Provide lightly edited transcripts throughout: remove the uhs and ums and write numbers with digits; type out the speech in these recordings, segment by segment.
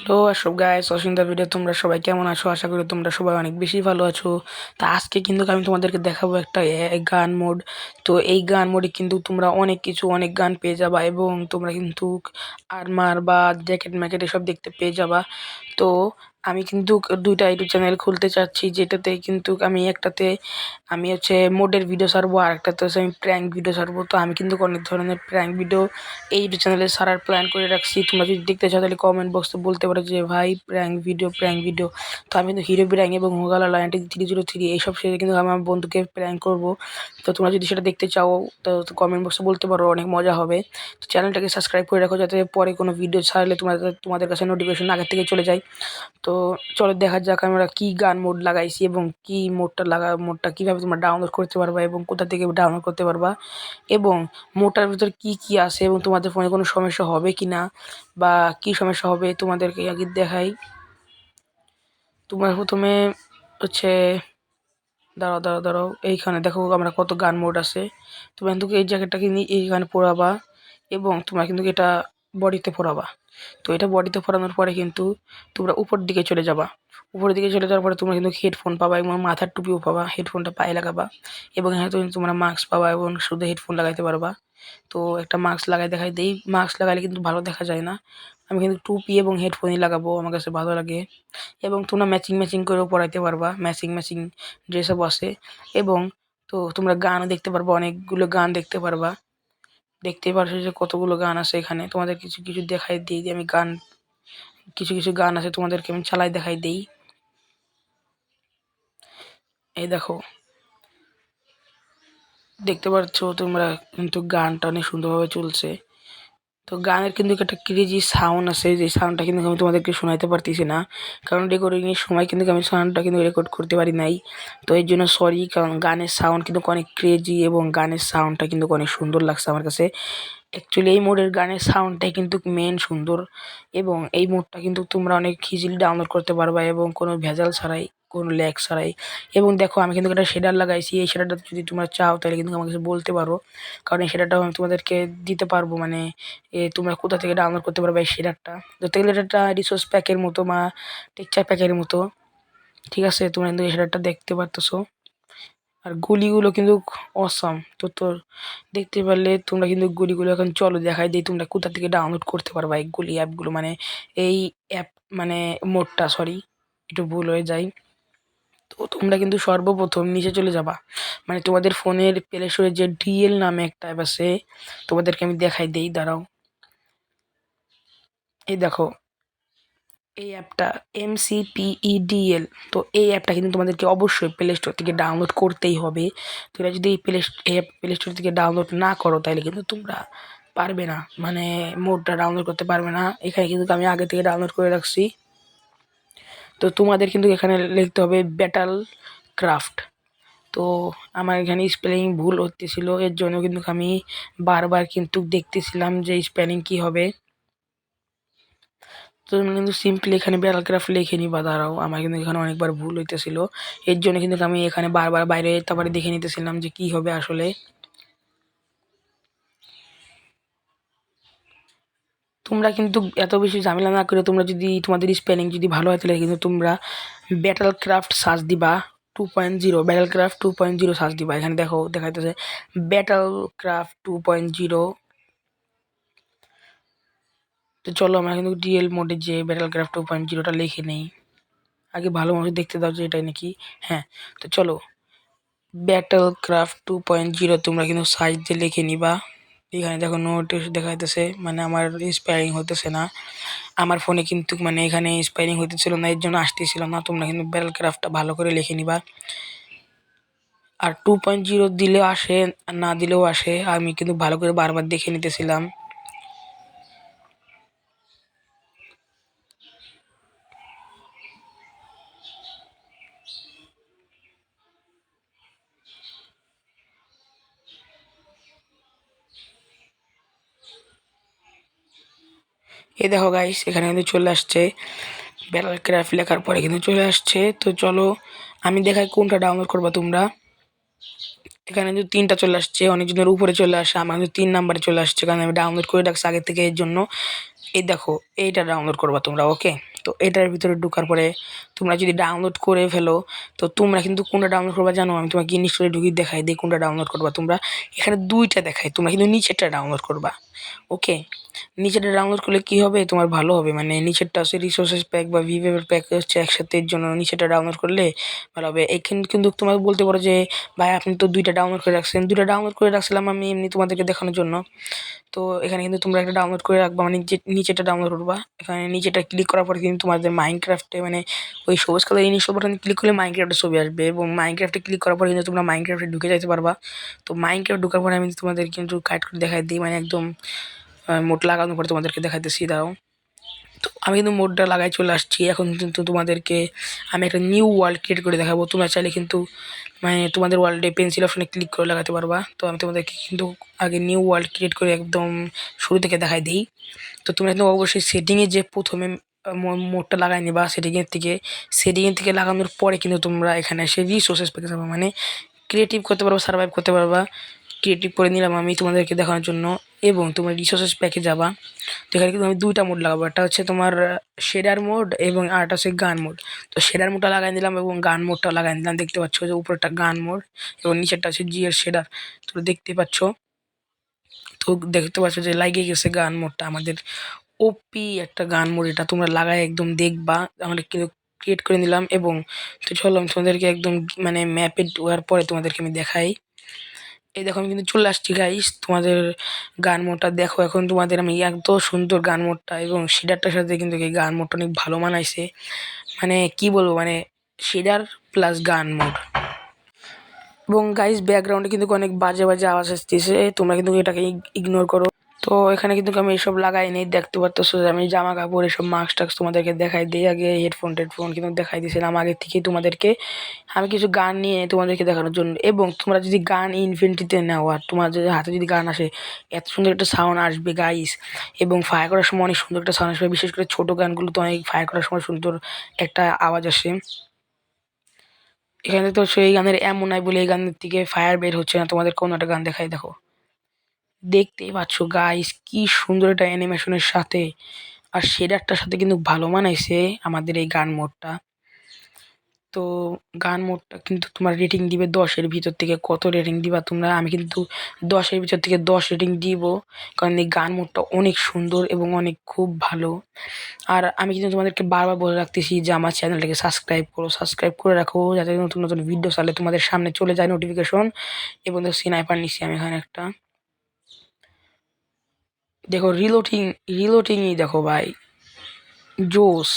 Hello সব guys, অসিন্দা video তোমরা সবাই কেমন আছো? আশা করি তোমরা সবাই অনেক বেশি ভালো আছো। তা আজকে কিন্তু আমি তোমাদেরকে দেখাবো একটা গান মোড। তো এই গান মোডে কিন্তু তোমরা অনেক গান পেয়ে যাবা এবং তোমরা কিন্তু আর্মার বা জ্যাকেট ম্যাকেট এসব দেখতে পেয়ে যাবা। তো আমি কিন্তু দুইটা ইউটিউব চ্যানেল খুলতে চাচ্ছি, যেটাতে কিন্তু একটাতে আমি মোডের ভিডিও ছাড়বো, আর একটাতে আমি প্র্যাঙ্ক ভিডিও ছাড়বো। তো আমি কিন্তু অনেক ধরনের প্র্যাঙ্ক ভিডিও এই ইউটিউব চ্যানেলে ছাড়ার প্ল্যান করে রাখছি। তোমরা যদি দেখতে চাও তাহলে কমেন্ট বক্সে বলতে পারো যে ভাই প্র্যাঙ্ক ভিডিও। তো আমি কিন্তু হিরো প্র্যাঙ্ক এবং হোগালা 9303 এইসব সেরে কিন্তু আমি আমার বন্ধুকে প্র্যাঙ্ক করবো। তো তোমরা যদি সেটা দেখতে চাও তো কমেন্ট বক্সে বলতে পারো, অনেক মজা হবে। তো চ্যানেলটাকে সাবস্ক্রাইব করে রাখো, যাতে পরে কোনো ভিডিও ছাড়লে তোমাদের কাছে নোটিফিকেশন আগে থেকে চলে যায়। তো চলো দেখা যাক আমরা কি গান মোড লাগাইছি এবং কি মোডটা কীভাবে তোমরা ডাউনলোড করতে পারবা এবং কোথা থেকে ডাউনলোড করতে পারবা, এবং মোডটার ভিতর কি আছে এবং তোমাদের ফোনে কোনো সমস্যা হবে কি না বা কি সমস্যা হবে তোমাদেরকে আগে দেখাই। তোমরা প্রথমে হচ্ছে দাঁড়াও, এইখানে দেখো আমরা কত গান মোড আছে। তোমরা কিন্তু এই জ্যাকেটটাকে নিয়ে এইখানে পরাবা এবং তোমরা কিন্তু এটা বডিতে পরাবা। তো এটা বডিতে পরানোর পরে কিন্তু তোমরা উপর দিকে চলে যাবা। উপরের দিকে চলে যাওয়ার পরে তোমরা কিন্তু হেডফোন পাবা এবং মাথার টুপিও পাবা, হেডফোনটা পায়ে লাগাবা এবং হ্যাঁ তোমরা মাস্ক পাবা এবং শুধু হেডফোন লাগাইতে পারবা। তো একটা মাস্ক লাগাই দেখাই দেই। মাস্ক লাগালে কিন্তু ভালো দেখা যায় না, আমি কিন্তু টুপি এবং হেডফোনই লাগাবো, আমার কাছে ভালো লাগে। এবং তোমরা ম্যাচিং করেও পরাইতে পারবা, ম্যাচিং ড্রেসআপ আছে। এবং তো তোমরা গানও দেখতে পারবা, অনেকগুলো গান দেখতে পারবা। দেখতেই পারছো যে কতগুলো গান আছে এখানে। তোমাদের কিছু কিছু দেখাই দিই যে আমি গান, কিছু গান আছে তোমাদেরকে আমি চালাই দেখাই দিই। এই দেখো, দেখতে পাচ্ছ তোমরা কিন্তু গানটা অনেক সুন্দরভাবে চলছে। তো গানের কিন্তু একটা ক্রেজি সাউন্ড আছে, যে সাউন্ডটা কিন্তু আমি তোমাদেরকে শোনাইতে পারতেছি না, কারণ রেকর্ডিংয়ের সময় কিন্তু আমি সাউন্ডটা কিন্তু রেকর্ড করতে পারি নাই। তো এর জন্য সরি, কারণ গানের সাউন্ড কিন্তু অনেক ক্রেজি এবং গানের সাউন্ডটা কিন্তু অনেক সুন্দর লাগছে আমার কাছে। অ্যাকচুয়ালি এই মোডের গানের সাউন্ডটাই কিন্তু মেন সুন্দর, এবং এই মোডটা কিন্তু তোমরা অনেক ইজিলি ডাউনলোড করতে পারবা এবং কোনো ভেজাল ছাড়াই, কোনো ল্যাগ ছাড়াই। এবং দেখো আমি কিন্তু একটা শেডার লাগাইছি, এই শেডারটা যদি তোমরা চাও তাহলে কিন্তু আমাকে বলতে পারো, কারণ এই শেডারটাও আমি তোমাদেরকে দিতে পারবো। মানে তোমরা কোথা থেকে ডাউনলোড করতে পারবে এই শেডারটা। ধরতে গেলে এটা একটা রিসোর্স প্যাকের মতো বা টেক্সচার প্যাকের মতো, ঠিক আছে? তোমরা কিন্তু এই শেডারটা দেখতে পারতেছো, আর গুলিগুলো কিন্তু অসাম। তো দেখতে পারলে তোমরা কিন্তু গুলিগুলো এখন চলো দেখাই দিই তোমরা কোথা থেকে ডাউনলোড করতে পারবা এই গুলি অ্যাপগুলো, মানে এই অ্যাপ, মানে মোডটা, সরি একটু ভুল হয়ে যায়। তো তোমরা কিন্তু সর্বপ্রথম নিচে চলে যাবা, মানে তোমাদের ফোনের প্লে স্টোরে যে ডিএল নামে একটা অ্যাপ আছে, তোমাদেরকে আমি দেখাই দিই, দাঁড়াও। এই দেখো এই অ্যাপটা MCPEDL। তো এই অ্যাপটা কিন্তু তোমাদেরকে অবশ্যই প্লে স্টোর থেকে ডাউনলোড করতেই হবে। তোমরা যদি এই প্লে স্টোর থেকে ডাউনলোড না করো তাহলে কিন্তু তোমরা পারবে না, মানে মোডটা ডাউনলোড করতে পারবে না। এখানে কিন্তু আমি আগে থেকে ডাউনলোড করে রাখছি। তো তোমাদের কিন্তু এখানে লিখতে হবে ব্যাটল ক্রাফট। তো আমার এখানে স্পেলিং ভুল হতেছিল, এর জন্য কিন্তু আমি বারবার কিন্তু দেখতেছিলাম যে স্পেলিং কি হবে। তো তোমরা কিন্তু সিম্পলি এখানে প্যারাগ্রাফ লিখে নিবা। দাঁড়াও, আমার কিন্তু এখানে অনেকবার ভুল হইতেছিল, এর জন্য কিন্তু আমি এখানে বারবার বাইরে তারপরে দেখে নিতেছিলাম যে কি হবে আসলে। তোমরা কিন্তু এত বেশি ঝামেলা না করে, তোমরা যদি তোমাদের স্পেলিং যদি ভালো হয় তাহলে কিন্তু তোমরা ব্যাটল ক্রাফট সার্চ দিবা 2.0, ব্যাটল ক্রাফট 2.0 সার্চ দিবা। এখানে দেখো দেখাইতেছে ব্যাটল ক্রাফট 2.0। তো চলো আমরা কিন্তু ডিএল মোডে যে ব্যাটল ক্রাফট 2.0টা লিখে নেই, আগে ভালো মতো দেখতে দাও যে এটাই নাকি। হ্যাঁ, তো চলো ব্যাটল ক্রাফট 2.0 তোমরা কিন্তু সাইজ দিয়ে লিখে নিবা। এখানে দেখো নোট দেখাইতেছে, মানে আমার ইন্সপায়ারিং হতেছে না আমার ফোনে, কিন্তু মানে এখানে ইন্সপায়ারিং হতেছিল না, এর জন্য আসতেছিল না। তোমরা কিন্তু ব্যাটল ক্রাফটটা ভালো করে লিখে নিবা। আর 2.0 দিলেও আসে আর না দিলেও আসে, আমি কিন্তু ভালো করে বারবার দেখে নিতেছিলাম। এই দেখো গাইস, এখানে কিন্তু চলে আসছে ব্যাটল ক্রাফট লেখার পরে কিন্তু চলে আসছে। তো চলো আমি দেখাই কোনটা ডাউনলোড করবা তোমরা। এখানে কিন্তু 3টা চলে আসছে, অনেকজনের উপরে চলে আসে, আমার কিন্তু 3 নাম্বারে চলে আসছে, কারণ আমি ডাউনলোড করে রাখছি আগে থেকে, এর জন্য। এই দেখো এইটা ডাউনলোড করবা তোমরা, ওকে? তো তো এটার ভিতরে ঢোকার পরে তোমরা যদি ডাউনলোড করে ফেলো, তো তোমরা কিন্তু কোনটা ডাউনলোড করবা জানো? আমি তোমাকে ইনস্টলে ঢুকিয়ে দেখাই দিই কোনটা ডাউনলোড করবা তোমরা। এখানে 2টা দেখায়, তোমরা কিন্তু নিচেরটা ডাউনলোড করবা। ওকে, নিচেরটা ডাউনলোড করলে কী হবে তোমার ভালো হবে, মানে নিচেরটা হচ্ছে রিসোর্সেস প্যাক বা ভিভের প্যাক হচ্ছে একসাথে, এর জন্য নিচেরটা ডাউনলোড করলে ভালো হবে। এখানে কিন্তু তোমাকে বলতে পারো যে ভাই আপনি তো 2টা ডাউনলোড করে রাখছেন। 2টা ডাউনলোড করে রাখছিলাম আমি এমনি তোমাদেরকে দেখানোর জন্য। তো এখানে কিন্তু তোমরা একটা ডাউনলোড করে রাখবা, মানে নিচেরটা ডাউনলোড করবা। এখানে নিচেরটা ক্লিক করার পরে কিন্তু তোমাদের মাইনক্রাফটে মানে ওই সবুজ কালার ইনস্টল বাটন ক্লিক করলে মাইনক্রাফটের ছবি আসবে, এবং মাইনক্রাফটে ক্লিক করার পরে কিন্তু তোমরা মাইনক্রাফটে ঢুকে যাইতে পারবা। তো মাইনক্রাফট ঢোকার পরে আমি তোমাদের কিন্তু গাইড করে দেখাই দিই, মানে একদম মোড লাগানোর পরে তোমাদেরকে দেখাইতেছি, দাঁড়াও। তো আমি কিন্তু মোডটা লাগাই চলে আসছি। এখন কিন্তু তোমাদেরকে আমি একটা নিউ ওয়ার্ল্ড ক্রিয়েট করে দেখাবো। তোমরা চাইলে কিন্তু মানে তোমাদের ওয়ার্ল্ডে পেন্সিল অপশনে ক্লিক করে লাগাতে পারবা। তো আমি তোমাদেরকে কিন্তু আগে নিউ ওয়ার্ল্ড ক্রিয়েট করে একদম শুরু থেকে দেখাই দিই। তো তোমরা কিন্তু অবশ্যই সেটিংয়ে যে প্রথমে মোডটা লাগাই নিবা, সেটিংয়ের থেকে লাগানোর পরে কিন্তু তোমরা এখানে এসে রিসোর্সেস পেতে যাবে, মানে ক্রিয়েটিভ করতে পারবা, সার্ভাইভ করতে পারবা। ক্রিয়েটিভ করে নিলাম আমি তোমাদেরকে দেখানোর জন্য, এবং তোমরা রিসোর্সেস প্যাকে যাবা। তো এখানে কিন্তু আমি 2টা মোড লাগাবো, একটা হচ্ছে তোমার শেডার মোড এবং আরেকটা হচ্ছে গান মোড। তো শেডার মোডটা লাগাই দিলাম এবং গান মোডটা লাগাই দিলাম। দেখতে পাচ্ছ যে উপরটা গান মোড এবং নিচেরটা হচ্ছে জিএর শেডার। তো দেখতে পাচ্ছ, তো দেখতে পাচ্ছ যে লাগিয়ে গেছে গান মোডটা আমাদের। ওপি একটা গান মোড, এটা তোমরা লাগাই একদম দেখবা। আমরা কিন্তু ক্রিয়েট করে নিলাম, এবং তো চলো আমি তোমাদেরকে একদম মানে ম্যাপে ঢোকার পরে তোমাদেরকে আমি দেখাই। এই দেখো আমি কিন্তু চলে আসছি গাইস, তোমাদের গান মোডটা দেখো। এখন তোমাদের আমি এত সুন্দর গান মোডটা এবং শেডারটার সাথে কিন্তু এই গান মোডটা অনেক ভালো মানাইছে, মানে কি বলবো, মানে শেডার প্লাস গান মোড। এবং গাইস ব্যাকগ্রাউন্ডে কিন্তু অনেক বাজে বাজে আওয়াজ আসতেছে, তোমরা কিন্তু এটাকে ইগনোর করো। তো এখানে কিন্তু আমি এসব লাগাই নেই, দেখতে পারতেছো যে আমি জামা কাপড় এসব মাস্ক টাক্স তোমাদেরকে দেখাই দিই। আগে হেডফোন টেডফোন কিন্তু দেখাই দিয়েছিলাম আগে থেকেই তোমাদেরকে, আমি কিছু গান নিয়ে তোমাদেরকে দেখানোর জন্য। এবং তোমরা যদি গান ইনফিনিটিতে নাও আর তোমার যদি হাতে যদি গান আসে, এত সুন্দর একটা সাউন্ড আসবে গাইস, এবং ফায়ার করার সময় অনেক সুন্দর একটা সাউন্ড আসবে। বিশেষ করে ছোটো গানগুলো তো অনেক ফায়ার করার সময় সুন্দর একটা আওয়াজ আসে। এখানে তো সেই গানের এমন নাই বলে এই গানের থেকে ফায়ার বের হচ্ছে না। তোমাদের কোনো একটা গান দেখাই, দেখো, দেখতেই পাচ্ছ গাইস কি সুন্দর একটা অ্যানিমেশনের সাথে, আর শেডারটার সাথে কিন্তু ভালো মানাইছে আমাদের এই গান মোডটা। তো গান মোডটা কিন্তু তোমার রেটিং দিবে 10-এর ভিতর থেকে, কত রেটিং দিবা তোমরা? আমি কিন্তু 10-এর ভিতর থেকে 10 রেটিং দিব, কারণ এই গান মোডটা অনেক সুন্দর এবং অনেক খুব ভালো। আর আমি কিন্তু তোমাদেরকে বারবার বলে রাখতেছি যে আমার চ্যানেলটাকে সাবস্ক্রাইব করো, সাবস্ক্রাইব করে রাখো, যাতে নতুন নতুন ভিডিও চাইলে তোমাদের সামনে চলে যায় নোটিফিকেশন। এবং দেখো স্নাইপার নিচ্ছি আমি এখানে একটা, দেখো রিলোটিংই দেখো ভাই, জোস।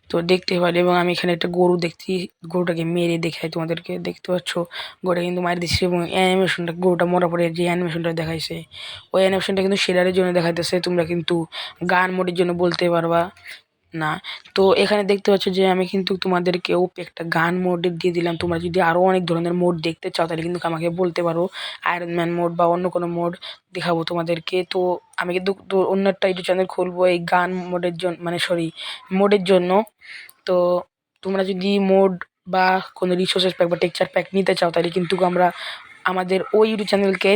তো দেখতে পারি, এবং আমি এখানে একটা গরু দেখছি, গরুটাকে মেরে দেখাই তোমাদেরকে, দেখতে পাচ্ছ গরুটা কিন্তু মারি দিচ্ছে। এবং অ্যানিমেশনটা গরুটা মরার পরে যে অ্যানিমেশনটা দেখাইছে, ওই অ্যানিমেশনটা কিন্তু শেডারের জন্য দেখাইতেছে, তোমরা কিন্তু গান মোডের জন্য বলতে পারবা না। তো এখানে দেখতে পাচ্ছ যে আমি কিন্তু তোমাদেরকে ওপে একটা গান মোড দিয়ে দিলাম। তোমরা যদি আরও অনেক ধরনের মোড দেখতে চাও তাহলে কিন্তু আমাকে বলতে পারো, আয়রন ম্যান মোড বা অন্য কোনো মোড দেখাবো তোমাদেরকে। তো আমি কিন্তু অন্য একটা ইউটিউব চ্যানেল খুলবো এই গান মোডের জন্য, মানে সরি মোডের জন্য। তো তোমরা যদি মোড বা কোনো রিসোর্সেস প্যাক বা টেক্সচার প্যাক নিতে চাও তাহলে কিন্তু আমরা আমাদের ওই ইউটিউব চ্যানেলকে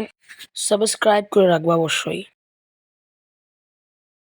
সাবস্ক্রাইব করে রাখবো অবশ্যই।